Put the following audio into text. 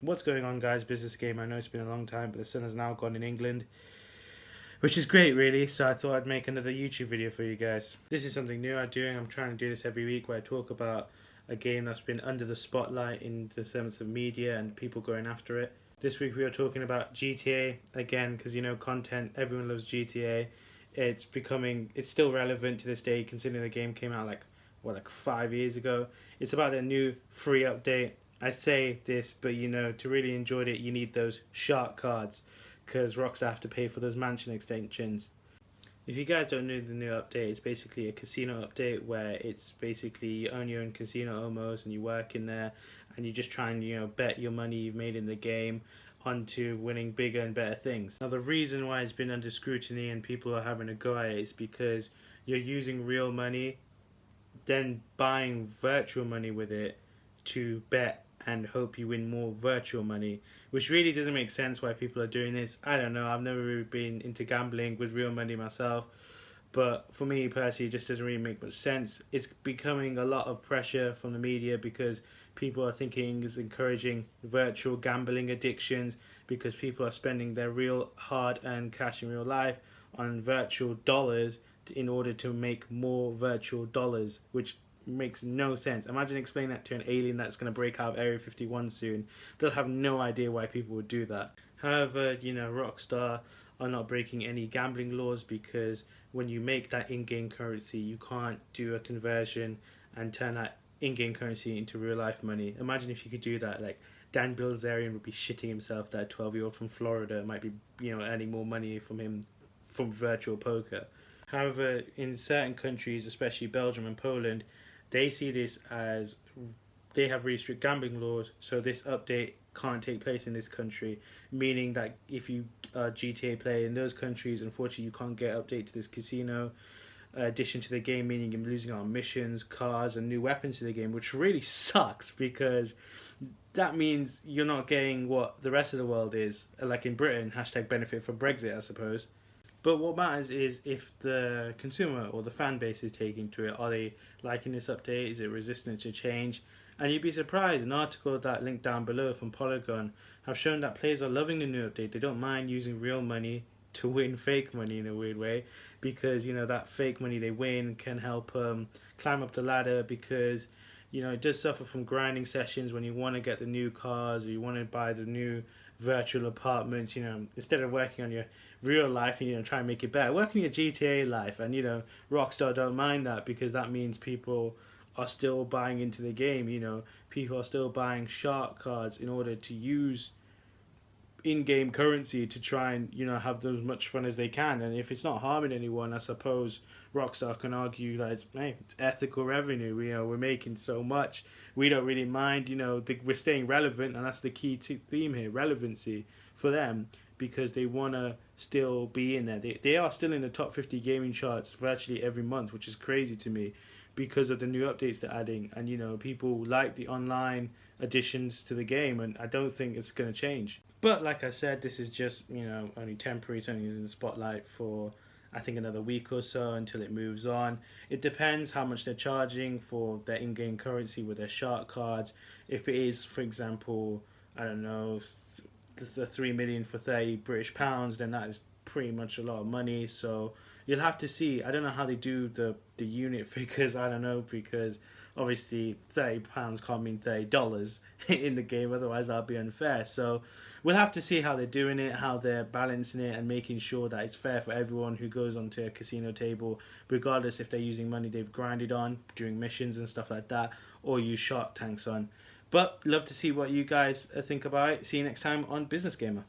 What's going on, guys? Business Game. I know it's been a long time, but the sun has now gone in England, which is great, really. So I thought I'd make another YouTube video for you guys. This is something new I'm doing. I'm trying to do this every week where I talk about a game that's been under the spotlight in the sense of media and people going after it. This week we are talking about GTA again, because content. Everyone loves GTA. It's still relevant to this day, considering the game came out like 5 years ago. It's about a new free update. I say this, but to really enjoy it, you need those shark cards, because Rockstar have to pay for those mansion extensions. If you guys don't know the new update, it's basically a casino update where it's basically you own your own casino almost, and you work in there, and you just try and bet your money you've made in the game onto winning bigger and better things. Now the reason why it's been under scrutiny and people are having a go at it is because you're using real money, then buying virtual money with it to bet and hope you win more virtual money, which really doesn't make sense why people are doing this. I don't know, I've never really been into gambling with real money myself, but for me personally it just doesn't really make much sense. It's becoming a lot of pressure from the media because people are thinking is encouraging virtual gambling addictions, because people are spending their real hard-earned cash in real life on virtual dollars in order to make more virtual dollars, which makes no sense. Imagine explaining that to an alien that's going to break out of Area 51 soon. They'll have no idea why people would do that. However, Rockstar are not breaking any gambling laws, because when you make that in-game currency, you can't do a conversion and turn that in-game currency into real-life money. Imagine if you could do that. Like, Dan Bilzerian would be shitting himself that a 12-year-old from Florida might be, earning more money from him from virtual poker. However, in certain countries, especially Belgium and Poland, they see this as they have really strict gambling laws, so this update can't take place in this country, meaning that if you are GTA player in those countries, unfortunately you can't get update to this casino addition to the game, meaning you're losing out on missions, cars and new weapons to the game, which really sucks, because that means you're not getting what the rest of the world is, like in Britain, hashtag benefit from Brexit, I suppose. But what matters is if the consumer or the fan base is taking to it. Are they liking this update? Is it resistant to change? And you'd be surprised, an article that linked down below from Polygon have shown that players are loving the new update. They don't mind using real money to win fake money in a weird way, because that fake money they win can help climb up the ladder, because it does suffer from grinding sessions when you want to get the new cars or you want to buy the new virtual apartments. Instead of working on your real life and try and make it better, work on your GTA life. And Rockstar don't mind that, because that means people are still buying into the game. People are still buying shark cards in order to use in-game currency to try and have as much fun as they can. And if it's not harming anyone, I suppose Rockstar can argue that it's ethical revenue. We're making so much, we don't really mind. We're staying relevant, and that's the key theme here: relevancy for them, because they want to still be in there. They are still in the top 50 gaming charts virtually every month, which is crazy to me, because of the new updates they're adding. And people like the online additions to the game, and I don't think it's going to change. But like I said, this is just only temporary. It's only in the spotlight for I think another week or so until it moves on. It depends how much they're charging for their in-game currency with their shark cards. If it is, for example, I don't know, the 3 million for 30 British pounds, then that is pretty much a lot of money. So you'll have to see. I don't know how they do the unit figures. I don't know, because obviously £30 can't mean $30 in the game, otherwise that'd be unfair. So we'll have to see how they're doing it, how they're balancing it, and making sure that it's fair for everyone who goes onto a casino table, regardless if they're using money they've grinded on during missions and stuff like that, or use shark tanks on. But love to see what you guys think about it. See you next time on Business Gamer.